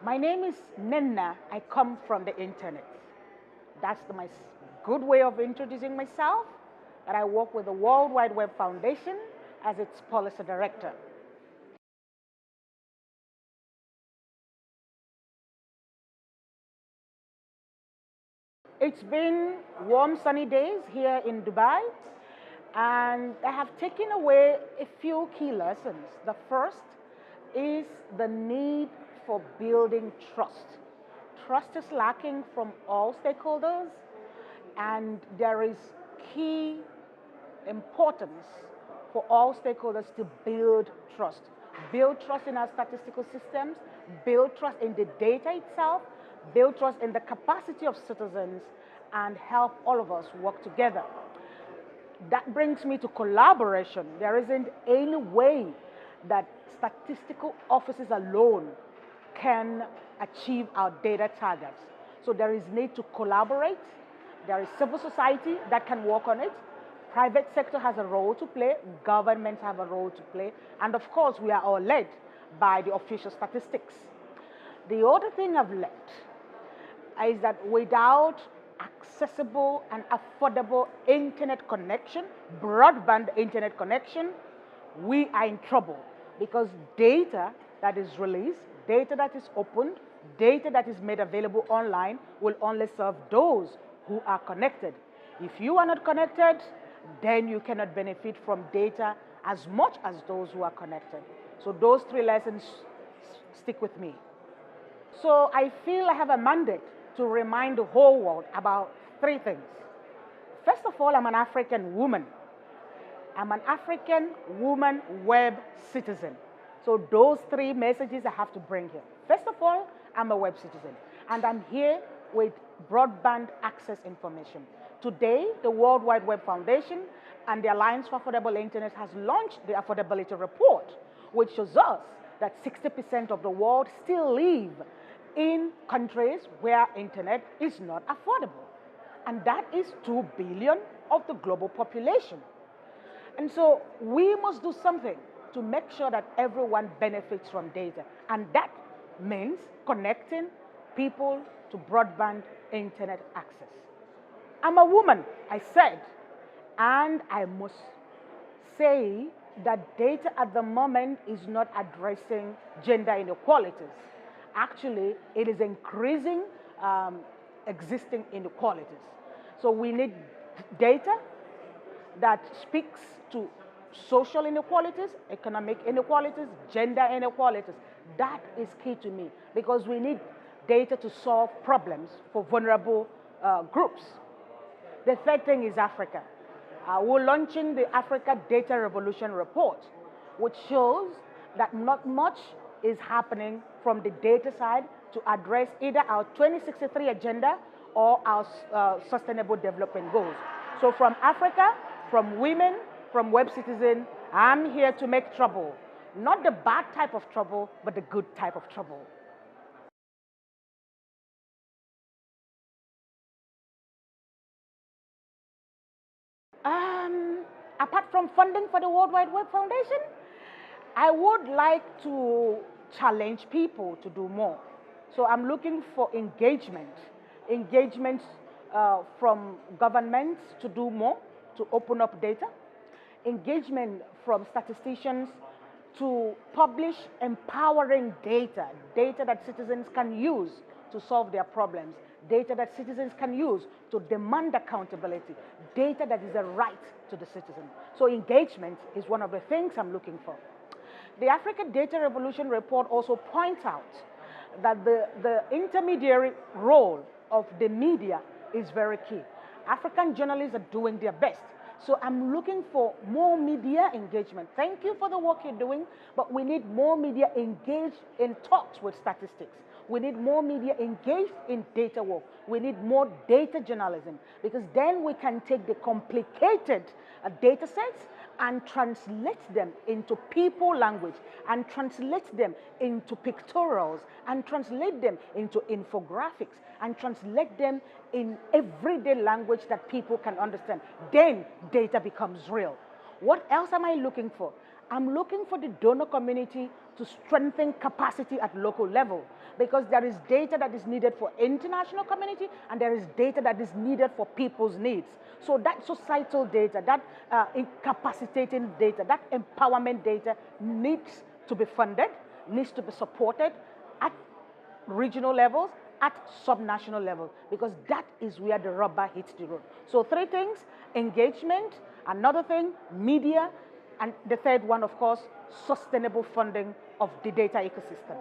My name is Nnenna. I come from the internet. That's my good way of introducing myself. That I work with the World Wide Web Foundation as its policy director. It's been warm, sunny days here in Dubai, and I have taken away a few key lessons. The first is the need for building trust. Trust is lacking from all stakeholders, and there is key importance for all stakeholders to build trust. Build trust in our statistical systems, build trust in the data itself, build trust in the capacity of citizens, and help all of us work together. That brings me to collaboration. There isn't any way that statistical offices alone can achieve our data targets. So there is need to collaborate. There is civil society that can work on it. Private sector has a role to play. Governments have a role to play. And of course, we are all led by the official statistics. The other thing I've learned is that without accessible and affordable internet connection, broadband internet connection, we are in trouble because data that is released, data that is opened, data that is made available online will only serve those who are connected. If you are not connected, then you cannot benefit from data as much as those who are connected. So those three lessons stick with me. So I feel I have a mandate to remind the whole world about three things. First of all, I'm an African woman. I'm an African woman web citizen. So those three messages I have to bring here. First of all, I'm a web citizen, and I'm here with broadband access information. Today, the World Wide Web Foundation and the Alliance for Affordable Internet has launched the Affordability Report, which shows us that 60% of the world still live in countries where internet is not affordable. And that is 2 billion of the global population. And so we must do something to make sure that everyone benefits from data. And that means connecting people to broadband internet access. I'm a woman, I said, and I must say that data at the moment is not addressing gender inequalities. Actually, it is increasing existing inequalities. So we need data that speaks to social inequalities, economic inequalities, gender inequalities. That is key to me because we need data to solve problems for vulnerable groups. The third thing is Africa. We're launching the Africa Data Revolution Report, which shows that not much is happening from the data side to address either our 2063 agenda or our sustainable development goals. So from Africa, from women, from web citizens, I'm here to make trouble. Not the bad type of trouble, but the good type of trouble. Apart from funding for the World Wide Web Foundation, I would like to challenge people to do more. So I'm looking for engagement from governments to do more, to open up data, engagement from statisticians to publish empowering data, data that citizens can use to solve their problems, data that citizens can use to demand accountability, data that is a right to the citizen. So engagement is one of the things I'm looking for. The Africa Data Revolution Report also points out that the intermediary role of the media is very key. African journalists are doing their best. So I'm looking for more media engagement. Thank you for the work you're doing, but we need more media engaged in talks with statistics. We need more media engaged in data work. We need more data journalism because then we can take the complicated data sets and translate them into people language and translate them into pictorials and translate them into infographics and translate them in everyday language that people can understand. Then data becomes real. What else am I looking for? I'm looking for the donor community to strengthen capacity at local level, because there is data that is needed for international community and there is data that is needed for people's needs. So that societal data, that incapacitating data, that empowerment data needs to be funded, needs to be supported at regional levels, at subnational level, because that is where the rubber hits the road. So 3 things: engagement, another thing, media, and the third one, of course, sustainable funding of the data ecosystem.